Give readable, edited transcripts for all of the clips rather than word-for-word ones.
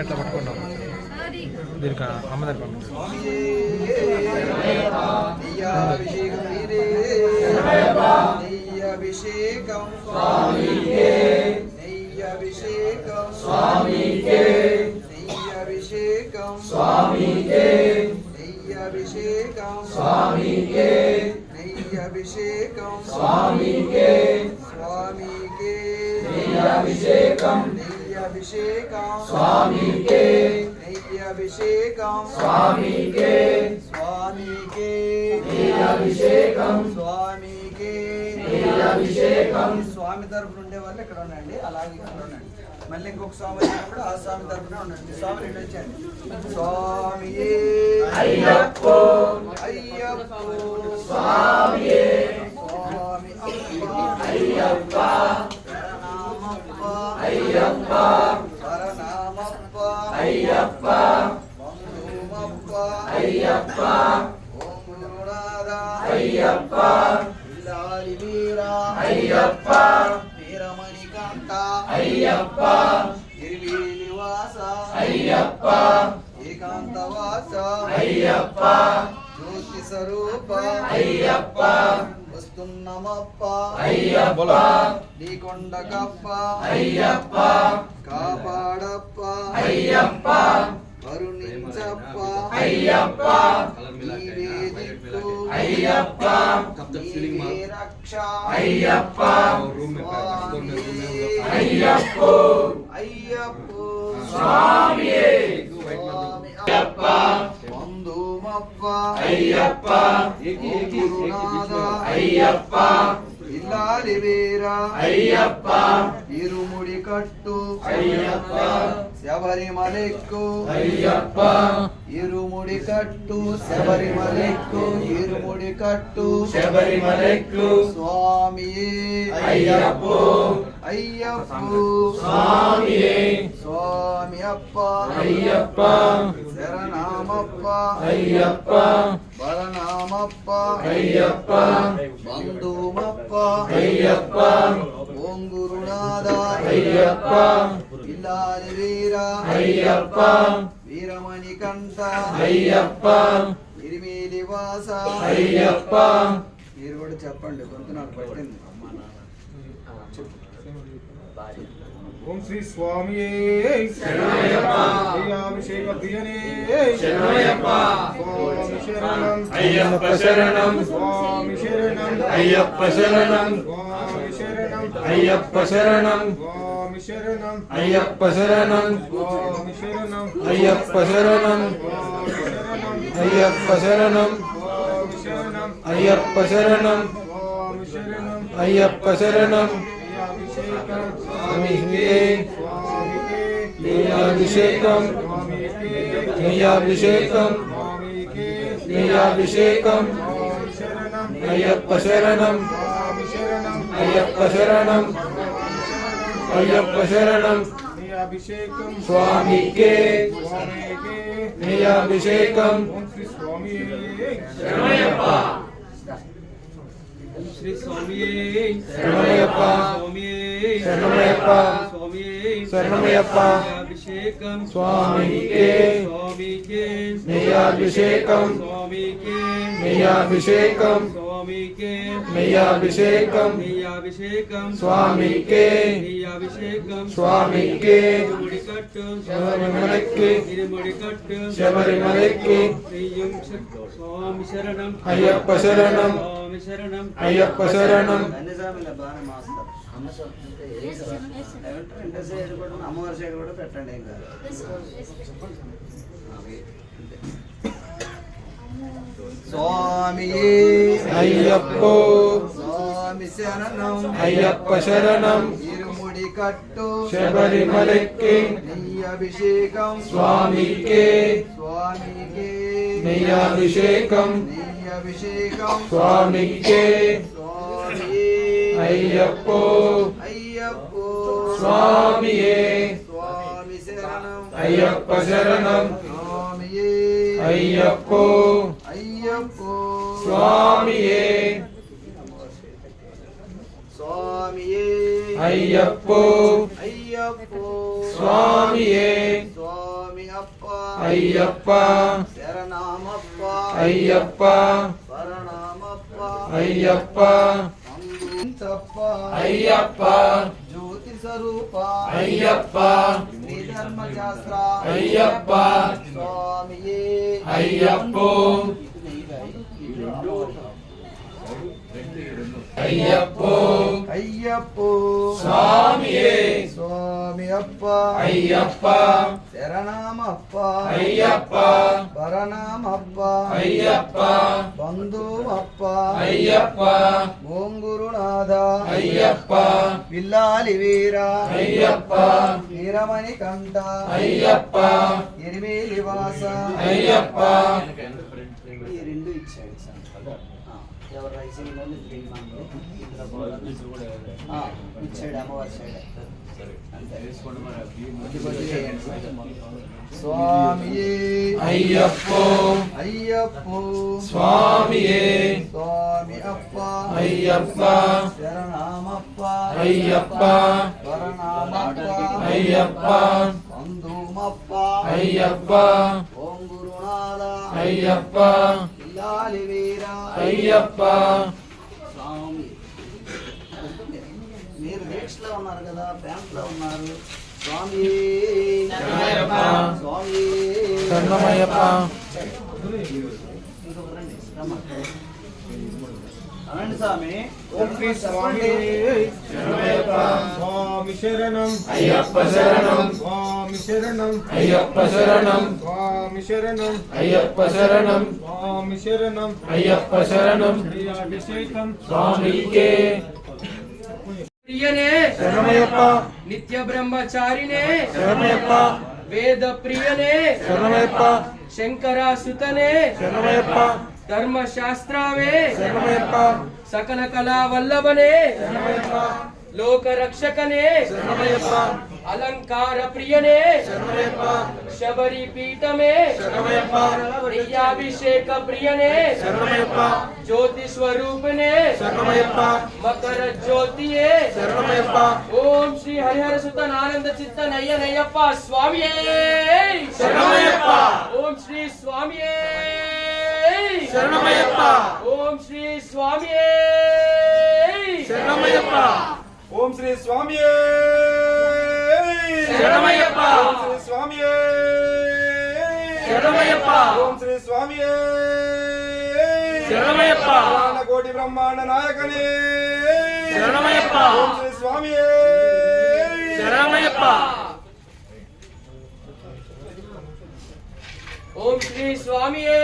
ఎట్లా పట్టుకున్నాం దీనికి అమ్మదారి అభిషేకం స్వామికే అభిషేకం స్వామికే అభిషేకం స్వామికే అభిషేకం స్వామికే అభిషేకం స్వామికే స్వామికే అభిషేకం అభిషేకం స్వామికే అభిషేకం స్వామికే స్వామికే అభిషేకం స్వామికే అభిషేకం స్వామి తరపున ఉండే వాళ్ళు ఇక్కడ ఉండండి, అలాగే ఇక్కడ ఉండండి. మళ్ళీ ఇంకొక స్వామి వచ్చినప్పుడు ఆ స్వామి తరపున ఉండండి. స్వామి రెండు వచ్చండి. స్వామి అయ్యప్ప అయ్యప్ప స్వామి స్వామి అయ్యప్ప శరణమప్ప అయ్యప్ప శరణమప్ప అయ్యప్ప బంధుమప్ప అయ్యప్ప ఓం గురునాథ అయ్యప్ప ఇల్లాలి వీర అయ్యప్ప వీరమణికంఠ అయ్యప్ప గిరివీలి వాస అయ్యప్ప ఏకాంతవాస అయ్యప్ప జ్యోతి స్వరూప అయ్యప్ప వస్తున్నమప్ప అయ్యప్ప నీకొండకప్ప అయ్యప్ప కాపాడప్ప అయ్యప్ప కరుణించప్ప అయ్యప్ప నీవే దిక్కు అయ్యప్ప నీవే రక్ష అయ్యప్ప అయ్యప్ప అయ్యప్ప స్వామి అయ్యప్ప బంధుమప్ప అయ్యప్ప గురునాథ అయ్యప్ప ఇల్లాలి వీర అయ్యప్ప ఇరుముడి కట్టు అయ్యప్ప శబరిమలెక్కు అయ్యప్ప ఇరుముడి కట్టు శబరిమలెక్కు ఇరుముడి కట్టు శబరిమలెక్కు స్వామి అయ్యప్ప అయ్యప్ప స్వామి స్వామి అప్ప అయ్యప్ప శరణమప్ప అయ్యప్ప బలనామప్ప అయ్యప్ప బంధుమప్ప అయ్యప్ప ఓం గురునాథ అయ్యప్ప ఇల్లాలి వీర అయ్యప్ప వీరమణికంఠ అయ్యప్ప ఇరిమేలి వాస అయ్యప్ప మీరు కూడా చెప్పండి, కొంత నాకు పట్టింది. ఓం శ్రీ స్వామి అభిషేక ప్రియనే స్వామి శరణం అయ్యప్ప శరణం స్వామి శరణం అయ్యప్ప శరణం స్వామి శరణం అయ్యప్ప శరణం స్వామి శరణం అయ్యప్ప శరణం స్వామి శరణం అయ్యప్ప శరణం అయ్యప్ప శరణం అయ్యప్ప శరణం అయ్యప్ప శరణం అభిషేకం అభిషేకం అభిషేకం అయ్యప్ప శరణం అయ్యప్ప శరణం అయ్యప్ప శరణం అభిషేకం స్వామికే అభిషేకం శరణమయ్యప్ప శ్రీ స్వామి శరణమయ్యప్ప శరణమయ్యప్ప శరణమయ్యప్ప అభిషేకం స్వామికే స్వామికే అభిషేకం స్వామికే అభిషేకం స్వామికే అభిషేకం అభిషేకం స్వామికే అభిషేకం స్వామికే ముడికట్టు శబరిమలెక్కి ముడికట్టు శబరిమలెక్కి స్వామి శరణం అయ్యప్ప శరణం స్వామి శరణం అయ్యప్ప శరణం అమ్మవారి సైడ్ కూడా పెట్టండి. ఏం కాదు. స్వామి అయ్యప్ప స్వామి శరణం అయ్యప్ప శరణం ఇరుముడి కట్టు శబరిమలెక్కి అభిషేకం స్వామికే స్వామికే అభిషేకం అభిషేకం స్వామికే స్వామి అయ్యప్ప అయ్యప్ప స్వామియే స్వామి శరణం అయ్యప్ప శరణం స్వామియే అయ్యప్ప అయ్యప్ప స్వామియే స్వామియే అయ్యప్ప అయ్యప్ప స్వామియే స్వామి అయ్యప్ప శరణమప్ప అయ్యప్ప శరణమప్ప అయ్యప్ప అంతప్ప అయ్యప్ప జ్యోతి స్వరూప అయ్యప్ప శ్రీ ధర్మశాస్త్ర అయ్యప్ప స్వామియే అయ్యప్పో అయ్యప్పో అయ్యప్పో స్వామియే స్వామి అప్ప అయ్యప్ప శరణమప్ప అయ్యప్ప పరనామప్ప అయ్యప్ప బంధువప్ప అయ్యప్ప ఓం గురునాథ అయ్యప్ప విల్లాలి వీర అయ్యప్ప వీరమణి కంఠ అయ్యప్ప ఎరివేలి వాస అయ్యప్ప ఈ రెండు ఇచ్చాడు సార్ ఎవరు రైసింగ్ ఇచ్చాడు అమ్మవారి సైడ్ స్వామియే అయ్యప్పో అయ్యప్పో స్వామియే స్వామి అప్ప అయ్యప్ప శరణమప్ప అయ్యప్ప వరణమప్ప అయ్యప్ప బంధుమప్ప అయ్యప్ప ఓం గురునాథ అయ్యప్ప ఇల్లాలి వీర అయ్యప్ప స్వామి మీరు దీక్షలో ఉన్నారు కదా ప్యాంట్ లో ఉన్నారు స్వామి శరణమయ్యప్ప. స్వామి శరణమయ్యప్ప ఇంకొక రండి, రమ్మ. అనండి స్వామి ఓం శ్రీ స్వామి శరణమయ్యప్ప స్వామి శరణం అయ్యప్ప శరణం స్వామి శరణం అయ్యప్ప శరణం స్వామి శరణం అయ్యప్ప శరణం స్వామి శరణం అయ్యప్ప శరణం అభిషేకం స్వామికే ప్రియనే శరణమయ్యప్ప నిత్య బ్రహ్మచారినే శరణమయ్యప్ప వేద ప్రియనే శరణమయ్యప్ప శంకరాసుతనే శరణమయ్యప్ప ధర్మశాస్త్రావే శరణమయ్యప్ప సకల కళా వల్లభనే శరణమయ్యప్ప లోక రక్షకనే శరణమయ్యప్ప అలంకార ప్రియనే శరణమయ్యప్ప శబరి పీఠమే శరణమయ్యప్ప ప్రియాభిషేక ప్రియనే శరణమయ్యప్ప జ్యోతి స్వరూపనే శరణమయ్యప్ప మకర జ్యోతియే శరణమయ్యప్ప ఓం శ్రీ హరిహర సుత ఆనంద చిత్త నయ్యనయ్యప్ప స్వామియే శరణమయ్యప్ప. ఓం శ్రీ స్వామియే శరణమయ్యప్ప ఓం శ్రీ స్వామియే శరణమయ్యప్ప ఓం శ్రీ స్వామి శరణమయ్యప్ప ఓం శ్రీ స్వామి శరణమయ్యప్ప ఓం శ్రీ స్వామి శరణమయ్యప్ప కోటి బ్రహ్మాండ నాయకనే శరణమయ్యప్ప ఓం శ్రీ స్వామి శరణమయ్యప్ప ఓం శ్రీ స్వామియే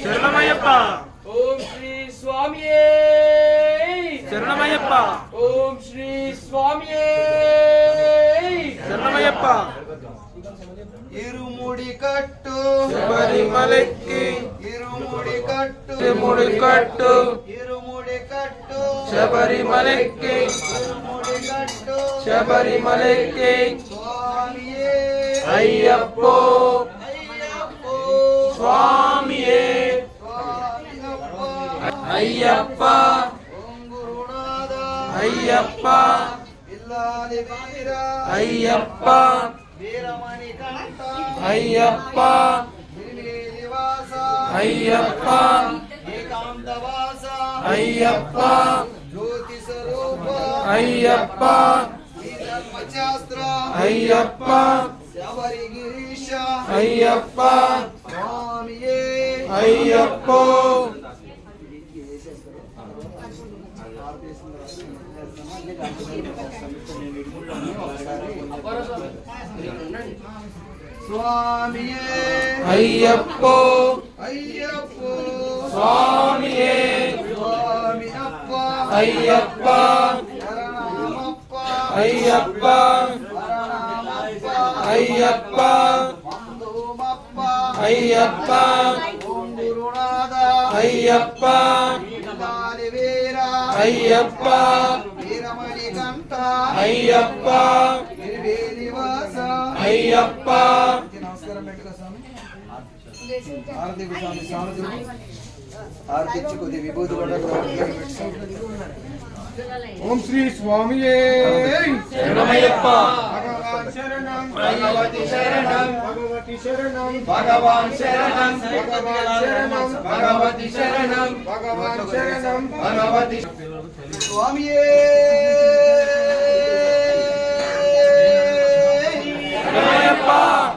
శరణమయ్యప్ప ఓం శ్రీ స్వామియే శరణమయ్యప్ప ఓం శ్రీ స్వామియే శరణమయ్యప్ప ఇరుముడి కట్టు శబరిమలకి ఇరుముడి కట్టు ఇరుముడి కట్టు ఇరుముడి కట్టు శబరిమలకి ఇరుముడి కట్టు శబరిమలకి స్వామియే అయ్యప్పో అయ్యప్పో స్వామియే స్వామియప్ప అయ్యప్ప ఓం గురునాథ అయ్యప్ప ఇల్లాలి వీర అయ్యప్ప వీరమణి కంఠ అయ్యప్ప తిరువేలి వాస అయ్యప్ప ఏకాంత వాస అయ్యప్ప జ్యోతి స్వరూప అయ్యప్ప శ్రీ ధర్మశాస్త్ర అయ్యప్ప శబరి గిరీశ అయ్యప్ప స్వామియే అయ్యప్పో స్వామియే అయ్యప్పో అయ్యప్పో స్వామియే స్వామి అప్ప అయ్యప్ప శరణమప్ప అయ్యప్ప శరణమప్ప అయ్యప్ప బంధుమప్ప అయ్యప్ప ఓం గురునాథ అయ్యప్ప ఇల్లాలి వీర అయ్యప్ప వీరమణి కంఠ అయ్యప్ప తిరువేలి వాస అయ్యప్ప నమస్కారం పెట్టుకో స్వామి ఆరతి స్వామి స్వామి ఆరతి ఇచ్చి కొద్ది విభూతి కూడా ఓం శ్రీ స్వామియే శరణమయ్యప్ప భగవాన్ శరణం భగవతి శరణం భగవతి శరణం భగవాన్ శరణం భగవాన్ శరణం భగవతి శరణం భగవాన్ శరణం భగవతి స్వామియే శరణమయ్యప్ప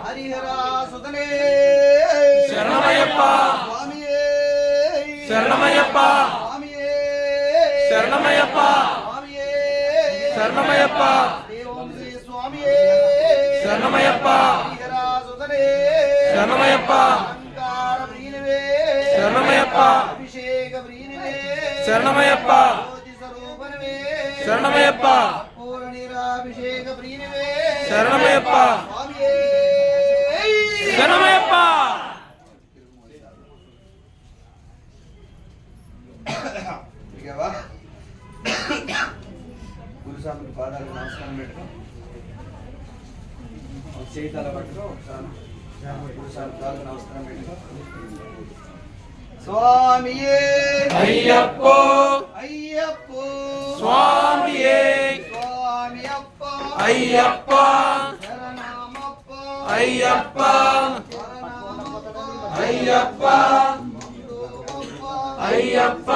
హరిహరా సుతనే శరణమయ్యప్ప స్వామియే శరణమయ్యప్ప స్వామియే శరణమయ్యప్ప స్వామియే శరణమయ్యప్ప దేవం శ్రీ స్వామియే శరణమయ్యప్ప హరిహరా సుతనే శరణమయ్యప్ప అలంకార ప్రియనివే శరణమయ్యప్ప అభిషేక ప్రియనివే శరణమయ్యప్ప జ్యోతి స్వరూపనివే శరణమయ్యప్ప పూర్ణ నీరాభిషేక ప్రియనివే శరణమయ్యప్ప స్వామియే శరణమయ్యప్ప ఇకవా గురుస్వామికి పాదాలకు నమస్కారం పెట్టుకో ఒక చేతుల పట్టుకో ఒకసారి గురుస్వామి పాదాలకు నమస్కారం పెట్టుకో స్వామియే అయ్యప్పో అయ్యప్పో స్వామియే స్వామియప్ప అయ్యప్ప శరణమప్ప అయ్యప్ప శరణమప్ప అయ్యప్ప అయ్యప్ప అయ్యప్ప